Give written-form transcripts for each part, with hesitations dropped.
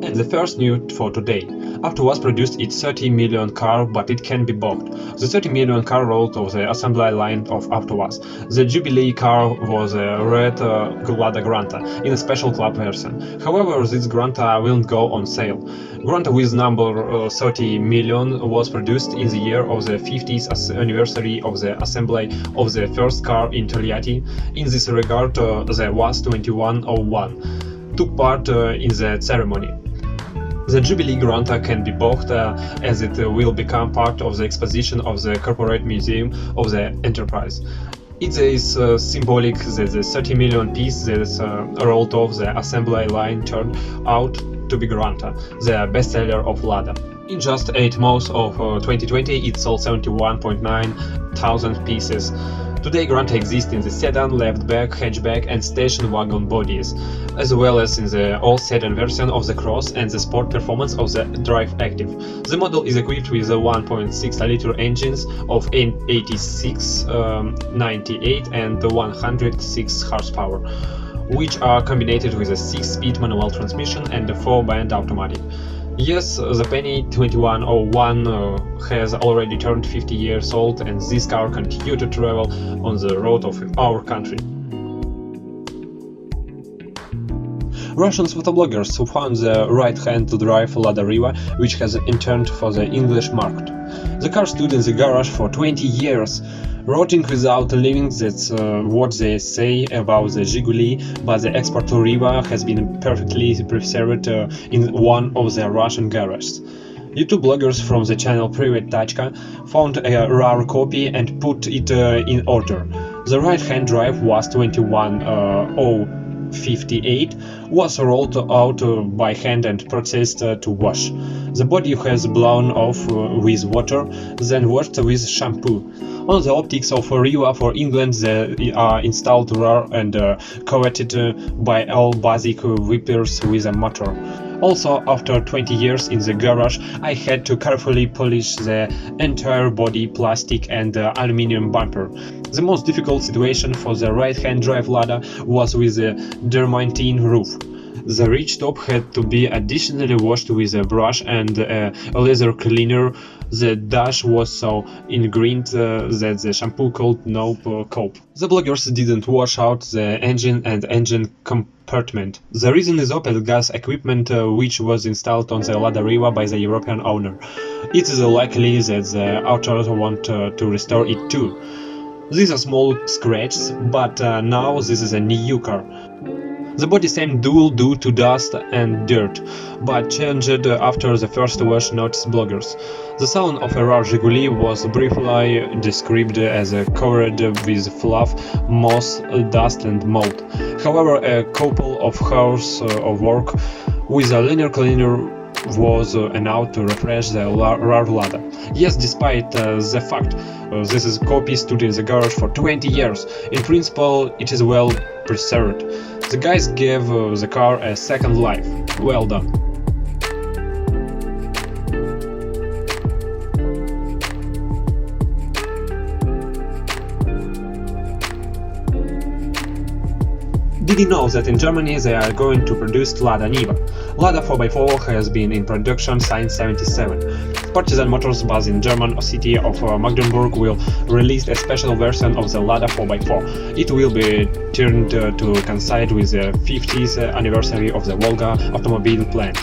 And the first news for today. Autonews produced its 30 million car, but it can be bought. The 30 million car rolled off the assembly line of Autonews. The Jubilee car was a red Lada Granta in a special club version. However, this Granta will go on sale. Granta with number 30 million was produced in the year of the 50th anniversary of the assembly of the first car in Togliatti. In this regard, the WAS 2101 took part in the ceremony. The Jubilee Granta can be bought as it will become part of the exposition of the Corporate Museum of the Enterprise. It is symbolic that the 30 million piece that rolled off the assembly line turned out to be Granta, the bestseller of Lada. In just 8 months of 2020, it sold 71.9 thousand pieces. Today Granta exists in the sedan, leftback, hatchback and station wagon bodies, as well as in the all-sedan version of the Cross and the sport performance of the Drive Active. The model is equipped with 1.6-liter engines of 86, 98 and 106 horsepower, which are combined with a 6-speed manual transmission and a 4-band automatic. Yes, the Penny 2101 has already turned 50 years old, and this car continues to travel on the road of our country. Russian photobloggers found the right-hand to drive Lada Riva, which has entered for the English market. The car stood in the garage for 20 years, rotting without living. That's what they say about the Jubilee, but the export to Riva has been perfectly preserved in one of the Russian garages. YouTube bloggers from the channel Private Tachka found a rare copy and put it in order. The right-hand drive WAS 21.058 was rolled out by hand and processed to wash. The body has blown off with water, then washed with shampoo. On the optics of Riva for England, they are installed rare and coated by all basic wipers with a motor. Also, after 20 years in the garage, I had to carefully polish the entire body, plastic and aluminium bumper. The most difficult situation for the right-hand drive Lada was with the Dermantine roof. The ridge top had to be additionally washed with a brush and a laser cleaner. The dash was so ingrained that the shampoo could not cope. The bloggers didn't wash out the engine and engine compartment. The reason is open gas equipment which was installed on the Lada Riva by the European owner. It is likely that the authors want to restore it too. These are small scratches, but now this is a new car. The body seemed dull due to dust and dirt, but changed after the first wash, noticed bloggers. The sound of a rare Jubilee was briefly described as covered with fluff, moss, dust and mold. However, a couple of hours of work with a linear cleaner was enough to refresh the rare Lada. Yes, despite the fact this is copy stood in the garage for 20 years, in principle it is well preserved. The guys gave the car a second life. Well done. Did you know that in Germany they are going to produce Lada Niva? Lada 4x4 has been in production since '77. Partisan Motors based in German city of Magdeburg will release a special version of the Lada 4x4. It will be turned to coincide with the 50th anniversary of the Volga automobile plant.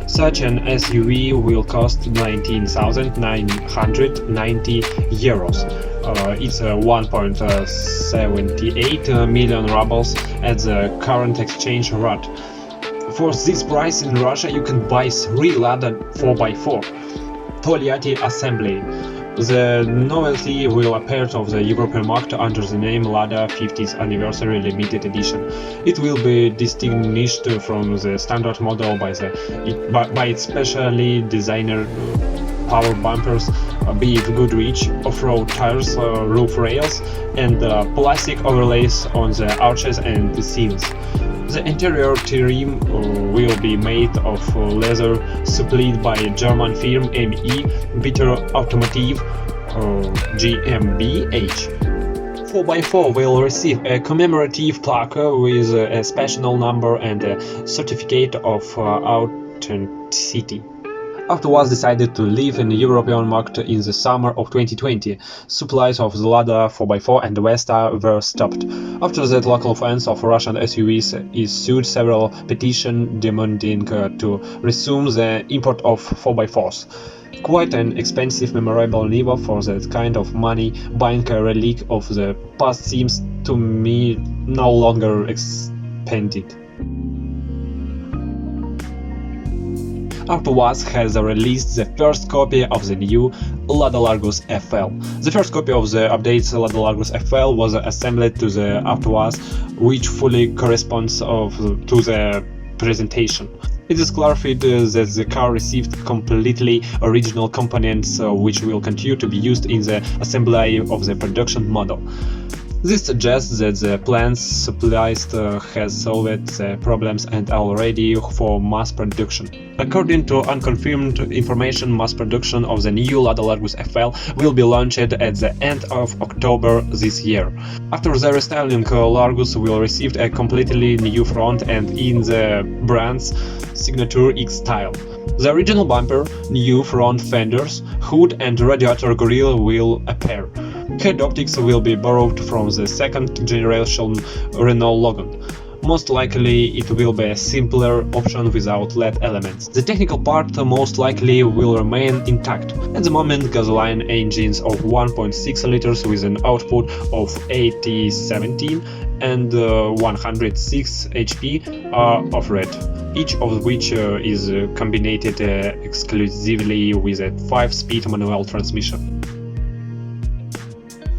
Such an SUV will cost 19,990 euros. It's 1.78 million rubles at the current exchange rate. For this price in Russia you can buy 3 Lada 4x4 Togliatti assembly. The novelty will appear on the European market under the name Lada 50th Anniversary Limited Edition. It will be distinguished from the standard model by its specially designed power bumpers, be it good reach, off-road tires, roof rails, and plastic overlays on the arches and the seals. The interior trim will be made of leather supplied by German firm ME Bitter Automotive GmbH. 4x4 will receive a commemorative plaque with a special number and a certificate of important city. AutoWAZ decided to leave in the European market in the summer of 2020. Supplies of the Lada 4x4 and the Vesta were stopped. After that, local fans of Russian SUVs issued several petitions demanding to resume the import of 4x4s. Quite an expensive memorable Nivo for that kind of money. Buying a relic of the past seems to me no longer expanded. AutoWAZ has released the first copy of the new Lada Largus FL. The first copy of the updated Lada Largus FL was assembled to the AutoWAZ, which fully corresponds to the presentation. It is clarified that the car received completely original components which will continue to be used in the assembly of the production model. This suggests that the plant's supplies has solved the problems and are ready for mass production. According to unconfirmed information, mass production of the new Lada Largus FL will be launched at the end of October this year. After the restyling, Largus will receive a completely new front end in the brand's signature X style. The original bumper, new front fenders, hood and radiator grille will appear. Head optics will be borrowed from the second generation Renault Logan. Most likely it will be a simpler option without LED elements. The technical part most likely will remain intact. At the moment, gasoline engines of 1.6 liters with an output of 80-17 and 106 HP are offered, each of which is combined exclusively with a 5-speed manual transmission.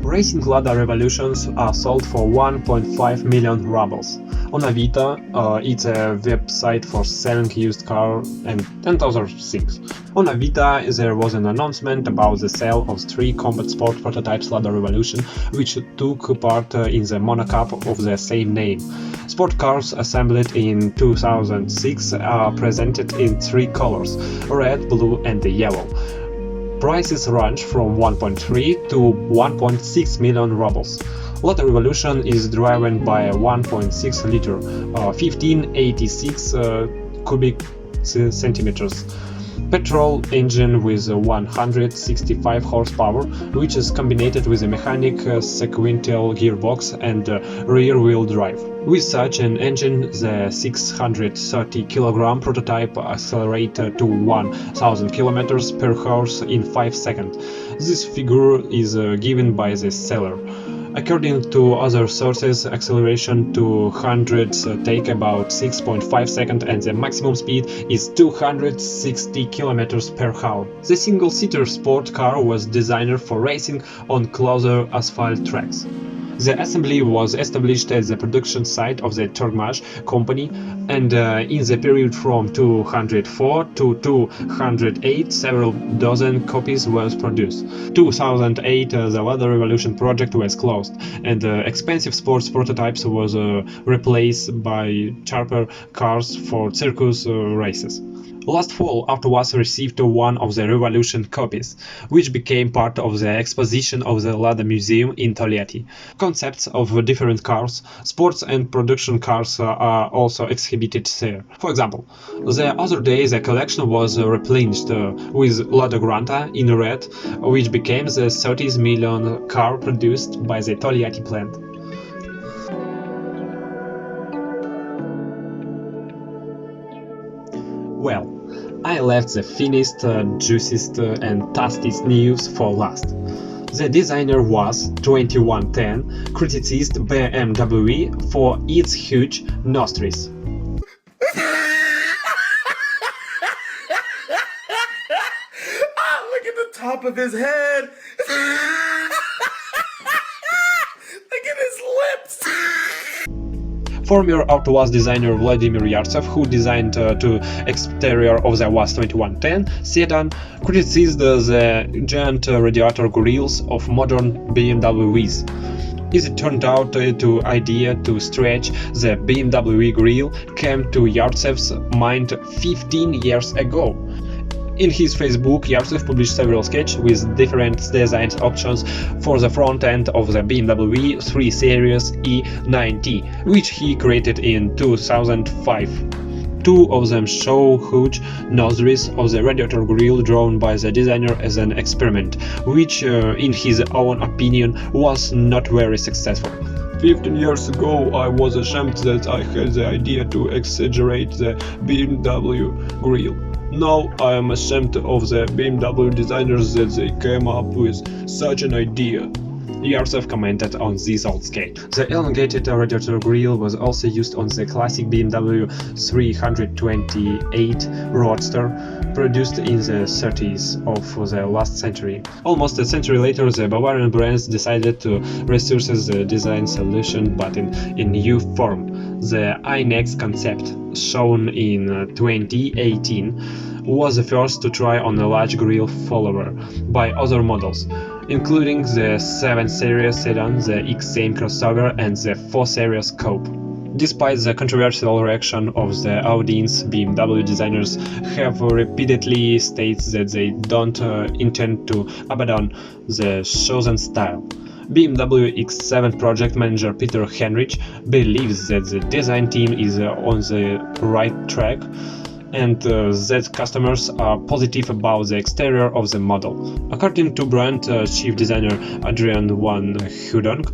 Racing Lada Revolutions are sold for 1.5 million rubles. On Avito, it's a website for selling used cars and other things. On Avito, there was an announcement about the sale of 3 combat sport prototypes Lada Revolution, which took part in the monocup of the same name. Sport cars assembled in 2006 are presented in 3 colors: red, blue and yellow. Prices range from 1.3 to 1.6 million rubles. Lada Revolution is driven by a 1.6 liter 1586 cubic centimeters petrol engine with 165 horsepower, which is combined with a mechanic sequential gearbox and rear-wheel drive. With such an engine, the 630 kg prototype accelerates to 1000 km per hour in 5 seconds. This figure is given by the seller. According to other sources, acceleration to hundreds take about 6.5 seconds and the maximum speed is 260 km per hour. The single-seater sport car was designed for racing on closer asphalt tracks. The assembly was established at the production site of the Torgmash company, and in the period from 204 to 208 several dozen copies were produced. 2008 the Lada Revolution project was closed, and expensive sports prototypes was replaced by cheaper cars for circus races. Last fall, AutoWAZ received one of the Revolution copies, which became part of the exposition of the Lada Museum in Toledo. Concepts of different cars, sports and production cars are also exhibited there. For example, the other day the collection was replenished with Lada Granta in red, which became the 30 million car produced by the Toledo plant. Well, I left the finest, juiciest and tastiest news for last. The designer was 2110 criticized BMW for its huge nostrils. Look at the top of his head! Look at his lips! Former AutoWAZ designer Vladimir Yartsev, who designed the exterior of the WAZ 2110 sedan, criticized the giant radiator grilles of modern BMWs. It turned out the idea to stretch the BMW grille came to Yartsev's mind 15 years ago. In his Facebook, Yartsev published several sketches with different design options for the front end of the BMW 3 Series E90, which he created in 2005. Two of them show huge nostrils of the radiator grille drawn by the designer as an experiment, which, in his own opinion, was not very successful. 15 years ago, I was ashamed that I had the idea to exaggerate the BMW grille. Now I am ashamed of the BMW designers that they came up with such an idea. Yarosov commented on this old scale. The elongated radiator grille was also used on the classic BMW 328 Roadster, produced in the 30s of the last century. Almost a century later, the Bavarian brands decided to resurface the design solution, but in new form. The iNext concept, shown in 2018, was the first to try on a large grille follower by other models, including the 7 Series sedan, the X-Same crossover and the 4 Series coupe. Despite the controversial reaction of the audience, BMW designers have repeatedly stated that they don't intend to abandon the chosen style. BMW X7 project manager Peter Henrich believes that the design team is on the right track and that customers are positive about the exterior of the model. According to brand chief designer Adrian van Hudonk,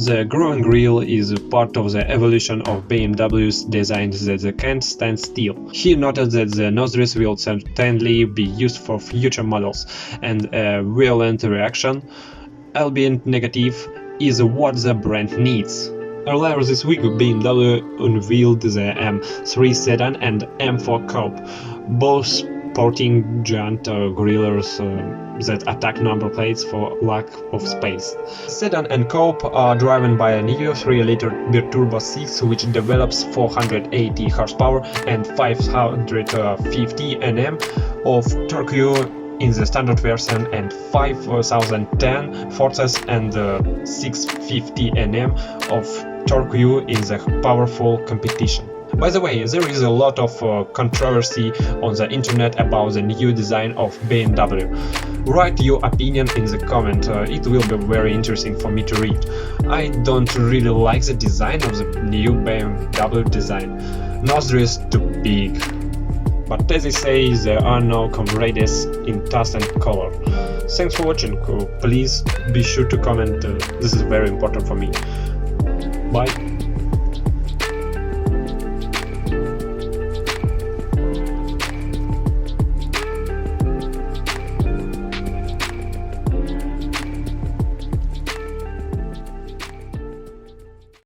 the growing grille is part of the evolution of BMW's design that can't stand still. He noted that the nostrils will certainly be used for future models, and a violent reaction, albeit negative, is what the brand needs. Earlier this week, BMW unveiled the M3 sedan and M4 coupe, both sporting giant grillers that attack number plates for lack of space. Sedan and coupe are driven by a new 3-liter biturbo 6, which develops 480 horsepower and 550 Nm of torque in the standard version and 5010 forces and 650 Nm of torque in the powerful competition. By the way, there is a lot of controversy on the internet about the new design of BMW. Write your opinion in the comment, it will be very interesting for me to read. I don't really like the design of the new BMW design. Nostrils too big. But as I say, there are no comrades in taste and color. Thanks for watching, please be sure to comment, this is very important for me. Bye.